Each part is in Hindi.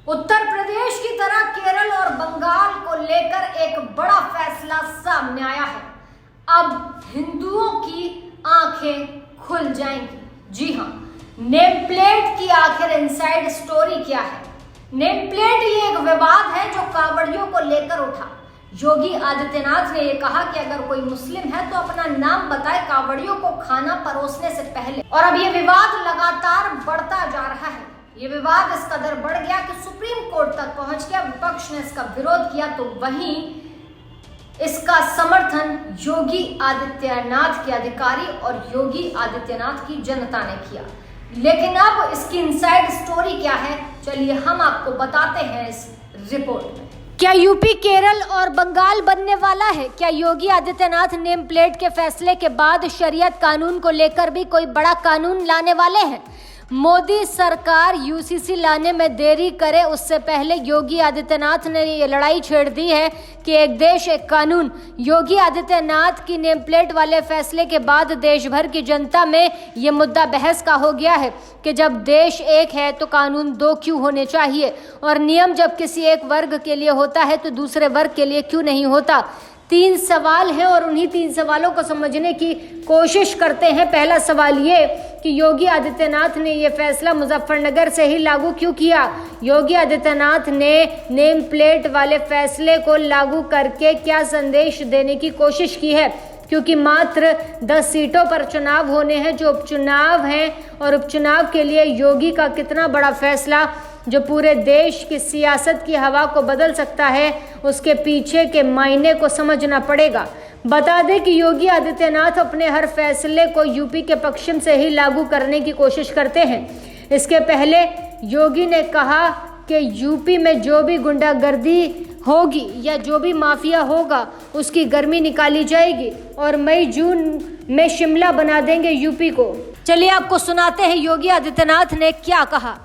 उत्तर प्रदेश की तरह केरल और बंगाल को लेकर एक बड़ा फैसला सामने आया है। अब हिंदुओं की आंखें खुल जाएंगी। जी हां, नेम प्लेट की आखिर इनसाइड स्टोरी क्या है? नेम प्लेट ये एक विवाद है जो कांवड़ियों को लेकर उठा। योगी आदित्यनाथ ने यह कहा कि अगर कोई मुस्लिम है तो अपना नाम बताए कांवड़ियों को खाना परोसने से पहले। और अब ये विवाद लगातार बढ़ता जा रहा है। ये विवाद इस कदर बढ़ गया कि सुप्रीम कोर्ट तक पहुंच गया। विपक्ष ने इसका विरोध किया तो वहीं इसका समर्थन योगी आदित्यनाथ के अधिकारी और योगी आदित्यनाथ की जनता ने किया। लेकिन अब इसकी इनसाइड स्टोरी क्या है, चलिए हम आपको बताते हैं इस रिपोर्ट में। क्या यूपी, केरल और बंगाल बनने वाला है? क्या योगी आदित्यनाथ नेम प्लेट के फैसले के बाद शरीयत कानून को लेकर भी कोई बड़ा कानून लाने वाले हैं? मोदी सरकार यूसीसी लाने में देरी करे उससे पहले योगी आदित्यनाथ ने ये लड़ाई छेड़ दी है कि एक देश एक कानून। योगी आदित्यनाथ की नेम प्लेट वाले फैसले के बाद देश भर की जनता में ये मुद्दा बहस का हो गया है कि जब देश एक है तो कानून दो क्यों होने चाहिए, और नियम जब किसी एक वर्ग के लिए होता है तो दूसरे वर्ग के लिए क्यों नहीं होता। 3 सवाल हैं और उन्हीं 3 सवालों को समझने की कोशिश करते हैं। पहला सवाल ये कि योगी आदित्यनाथ ने ये फैसला मुजफ्फरनगर से ही लागू क्यों किया? योगी आदित्यनाथ ने नेम प्लेट वाले फैसले को लागू करके क्या संदेश देने की कोशिश की है? क्योंकि मात्र 10 सीटों पर चुनाव होने हैं जो उपचुनाव हैं, और उपचुनाव के लिए योगी का कितना बड़ा फैसला जो पूरे देश की सियासत की हवा को बदल सकता है, उसके पीछे के मायने को समझना पड़ेगा। बता दें कि योगी आदित्यनाथ अपने हर फैसले को यूपी के पश्चिम से ही लागू करने की कोशिश करते हैं। इसके पहले योगी ने कहा कि यूपी में जो भी गुंडागर्दी होगी या जो भी माफिया होगा उसकी गर्मी निकाली जाएगी और मई जून में शिमला बना देंगे यूपी को। चलिए आपको सुनाते हैं योगी आदित्यनाथ ने क्या कहा।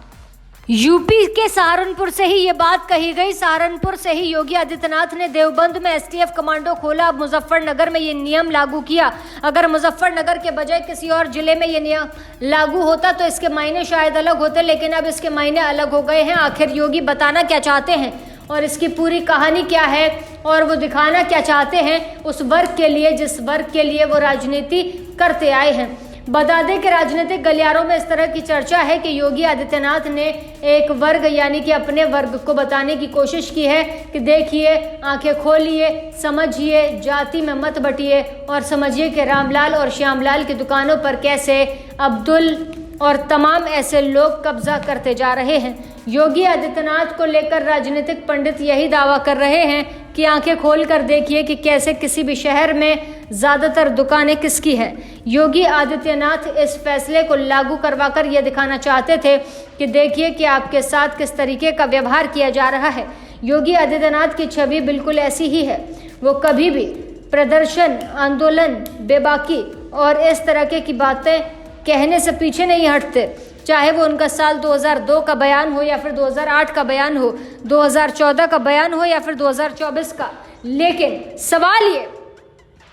यूपी के सहारनपुर से ही ये बात कही गई। सहारनपुर से ही योगी आदित्यनाथ ने देवबंद में एसटीएफ कमांडो खोला। अब मुजफ्फरनगर में ये नियम लागू किया। अगर मुजफ्फरनगर के बजाय किसी और जिले में ये नियम लागू होता तो इसके मायने शायद अलग होते, लेकिन अब इसके मायने अलग हो गए हैं। आखिर योगी बताना क्या चाहते हैं और इसकी पूरी कहानी क्या है और वो दिखाना क्या चाहते हैं उस वर्ग के लिए जिस वर्ग के लिए वो राजनीति करते आए हैं। बता दें कि राजनीतिक गलियारों में इस तरह की चर्चा है कि योगी आदित्यनाथ ने एक वर्ग यानी कि अपने वर्ग को बताने की कोशिश की है कि देखिए, आंखें खोलिए, समझिए, जाति में मत बटिए और समझिए कि रामलाल और श्यामलाल की दुकानों पर कैसे अब्दुल और तमाम ऐसे लोग कब्जा करते जा रहे हैं। योगी आदित्यनाथ को लेकर राजनीतिक पंडित यही दावा कर रहे हैं कि आंखें खोल कर देखिए कि कैसे किसी भी शहर में ज़्यादातर दुकानें किसकी है। योगी आदित्यनाथ इस फैसले को लागू करवाकर यह दिखाना चाहते थे कि देखिए कि आपके साथ किस तरीके का व्यवहार किया जा रहा है। योगी आदित्यनाथ की छवि बिल्कुल ऐसी ही है। वो कभी भी प्रदर्शन, आंदोलन, बेबाकी और इस तरह की बातें कहने से पीछे नहीं हटते, चाहे वो उनका साल 2002 का बयान हो या फिर 2008 का बयान हो, 2014 का बयान हो या फिर 2024 का। लेकिन सवाल ये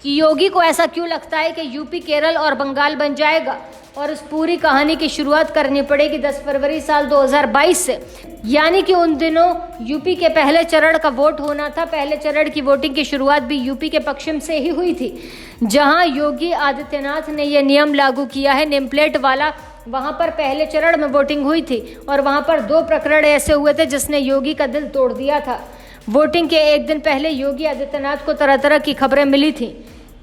कि योगी को ऐसा क्यों लगता है कि यूपी, केरल और बंगाल बन जाएगा, और इस पूरी कहानी की शुरुआत करनी पड़ेगी 10 फरवरी साल 2022 से, यानी कि उन दिनों यूपी के पहले चरण का वोट होना था। पहले चरण की वोटिंग की शुरुआत भी यूपी के पश्चिम से ही हुई थी, जहां योगी आदित्यनाथ ने यह नियम लागू किया है नेम प्लेट वाला। वहां पर पहले चरण में वोटिंग हुई थी और वहां पर 2 प्रकरण ऐसे हुए थे जिसने योगी का दिल तोड़ दिया था। वोटिंग के एक दिन पहले योगी आदित्यनाथ को तरह तरह की खबरें मिली थी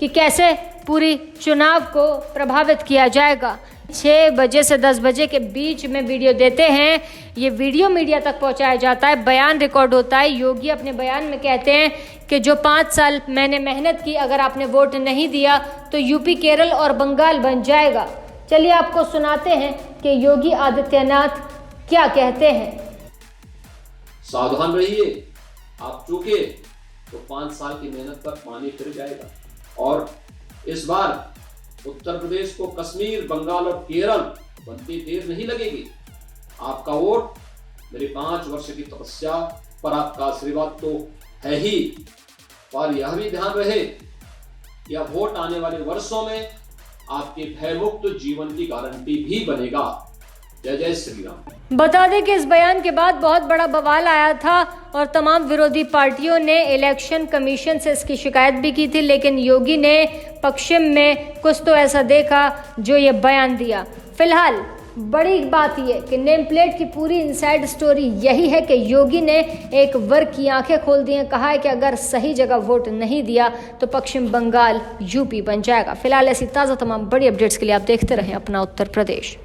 कि कैसे पूरी चुनाव को प्रभावित किया जाएगा। 6 बजे से 10 बजे के बीच में वीडियो देते हैं। ये वीडियो मीडिया तक पहुंचाया जाता है, बयान रिकॉर्ड होता है। योगी अपने बयान में कहते हैं कि जो 5 साल मैंने मेहनत की, अगर आपने वोट नहीं दिया तो यूपी, केरल और बंगाल बन जाएगा। चलिए आपको सुनाते हैं कि योगी आदित्यनाथ क्या कहते हैं। सावधान रहिए, आप चूके तो 5 साल की मेहनत पर पानी फिर जाएगा। और इस बार उत्तर प्रदेश को कश्मीर, बंगाल और केरल बनती देर नहीं लगेगी। आपका वोट मेरी 5 वर्ष की तपस्या पर आपका आशीर्वाद तो है ही, पर यह भी ध्यान रहे कि अब वोट आने वाले वर्षों में आपके भयमुक्त जीवन की गारंटी भी बनेगा। जय जय श्री राम। बता दें कि इस बयान के बाद बहुत बड़ा बवाल आया था और तमाम विरोधी पार्टियों ने इलेक्शन कमीशन से इसकी शिकायत भी की थी, लेकिन योगी ने पश्चिम में कुछ तो ऐसा देखा जो ये बयान दिया। फिलहाल बड़ी बात यह कि नेम प्लेट की पूरी इनसाइड स्टोरी यही है कि योगी ने एक वर्ग की आंखें खोल दी हैं। कहा है कि अगर सही जगह वोट नहीं दिया तो पश्चिम बंगाल यूपी बन जाएगा। फिलहाल ऐसी ताज़ा तमाम बड़ी अपडेट्स के लिए आप देखते रहें अपना उत्तर प्रदेश।